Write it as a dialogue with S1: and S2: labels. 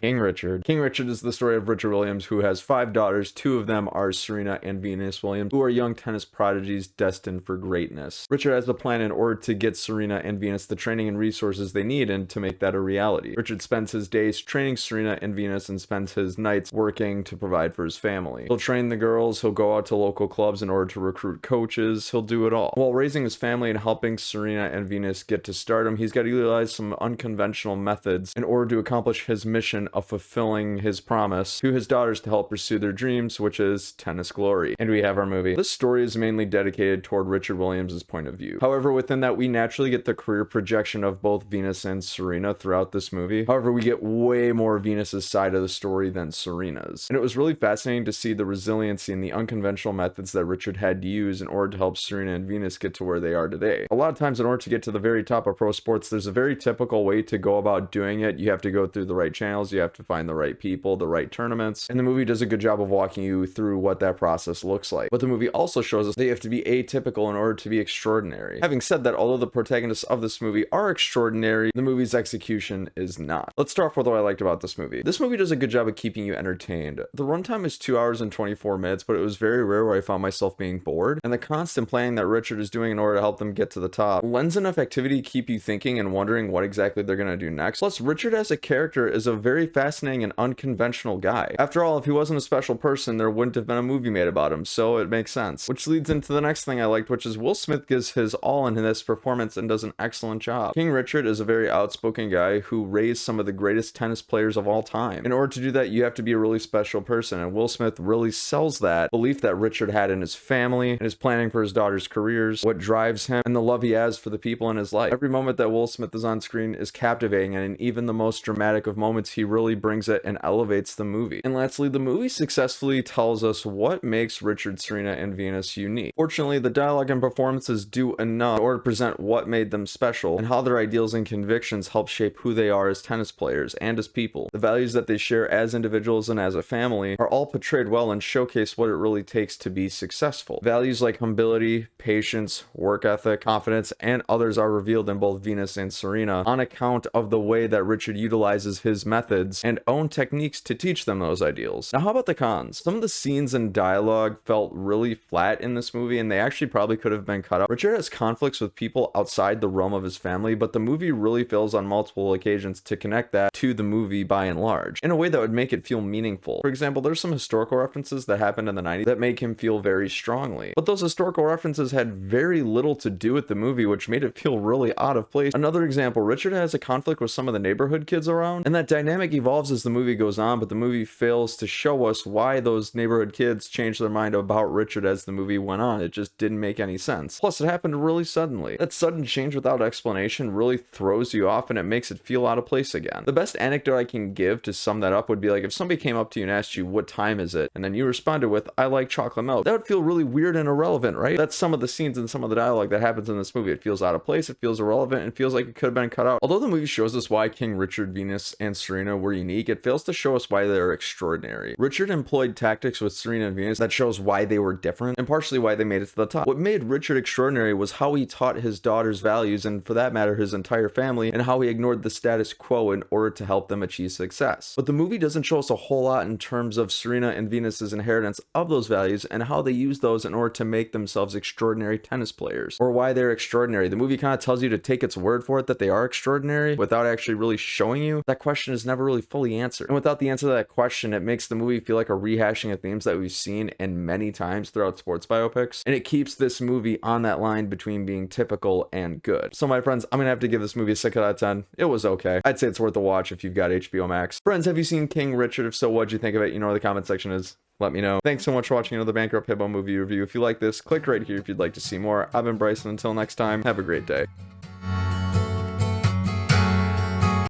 S1: King Richard. King Richard is the story of Richard Williams, who has 5 daughters. 2 of them are Serena and Venus Williams, who are young tennis prodigies destined for greatness. Richard has a plan in order to get Serena and Venus the training and resources they need and to make that a reality. Richard spends his days training Serena and Venus and spends his nights working to provide for his family. He'll train the girls, he'll go out to local clubs in order to recruit coaches, he'll do it all. While raising his family and helping Serena and Venus get to stardom, he's got to utilize some unconventional methods in order to accomplish his mission of fulfilling his promise to his daughters to help pursue their dreams, which is tennis glory. And we have our movie. This story is mainly dedicated toward Richard Williams' point of view. However, within that, we naturally get the career projection of both Venus and Serena throughout this movie. However, we get way more Venus's side of the story than Serena's. And it was really fascinating to see the resiliency and the unconventional methods that Richard had to use in order to help Serena and Venus get to where they are today. A lot of times in order to get to the very top of pro sports, there's a very typical way to go about doing it. You have to go through the right channels, you have to find the right people, the right tournaments, and the movie does a good job of walking you through what that process looks like. But the movie also shows us that you have to be atypical in order to be extraordinary. Having said that, although the protagonists of this movie are extraordinary, the movie's execution is not. Let's start off with what I liked about this movie. This movie does a good job of keeping you entertained. The runtime is 2 hours and 24 minutes, but it was very rare where I found myself being bored, and the constant planning that Richard is doing in order to help them get to the top lends enough activity to keep you thinking and wondering what exactly they're going to do next. Plus, Richard as a character is a very fascinating and unconventional guy. After all, if he wasn't a special person, there wouldn't have been a movie made about him, so it makes sense. Which leads into the next thing I liked, which is Will Smith gives his all in this performance and does an excellent job. King Richard is a very outspoken guy who raised some of the greatest tennis players of all time. In order to do that, you have to be a really special person, and Will Smith really sells that belief that Richard had in his family and his planning for his daughter's careers, what drives him, and the love he has for the people in his life. Every moment that Will Smith is on screen is captivating, and in even the most dramatic of moments, he really brings it and elevates the movie. And lastly, the movie successfully tells us what makes Richard, Serena, and Venus unique. Fortunately, the dialogue and performances do enough in order to present what made them special and how their ideals and convictions help shape who they are as tennis players and as people. The values that they share as individuals and as a family are all portrayed well and showcase what it really takes to be successful. Values like humility, patience, work ethic, confidence, and others are revealed in both Venus and Serena on account of the way that Richard utilizes his methods and own techniques to teach them those ideals. Now, how about the cons? Some of the scenes and dialogue felt really flat in this movie, and they actually probably could have been cut out. Richard has conflicts with people outside the realm of his family, but the movie really fails on multiple occasions to connect that to the movie by and large, in a way that would make it feel meaningful. For example, there's some historical references that happened in the 90s that make him feel very strongly, but those historical references had very little to do with the movie, which made it feel really out of place. Another example, Richard has a conflict with some of the neighborhood kids around, and that dynamic evolves as the movie goes on, but the movie fails to show us why those neighborhood kids changed their mind about Richard as the movie went on. It just didn't make any sense. Plus, it happened really suddenly. That sudden change without explanation really throws you off, and it makes it feel out of place again. The best anecdote I can give to sum that up would be like if somebody came up to you and asked you, "What time is it?" and then you responded with, "I like chocolate milk." That would feel really weird and irrelevant, right? That's some of the scenes and some of the dialogue that happens in this movie. It feels out of place, it feels irrelevant, and feels like it could have been cut out. Although the movie shows us why King Richard, Venus, and Serena were unique, it fails to show us why they're extraordinary. Richard employed tactics with Serena and Venus that shows why they were different, and partially why they made it to the top. What made Richard extraordinary was how he taught his daughter's values, and for that matter, his entire family, and how he ignored the status quo in order to help them achieve success. But the movie doesn't show us a whole lot in terms of Serena and Venus's inheritance of those values and how they use those in order to make themselves extraordinary tennis players, or why they're extraordinary. The movie kind of tells you to take its word for it that they are extraordinary without actually really showing you. That question is never really fully answered. And without the answer to that question, it makes the movie feel like a rehashing of themes that we've seen in many times throughout sports biopics. And it keeps this movie on that line between being typical and good. So my friends, I'm gonna have to give this movie a 6 out of 10. It was okay. I'd say it's worth a watch if you've got HBO Max. Friends, have you seen King Richard? If so, what'd you think of it? You know where the comment section is. Let me know. Thanks so much for watching another Bankrupt Hippo movie review. If you like this, click right here if you'd like to see more. I've been Bryson. Until next time, have a great day.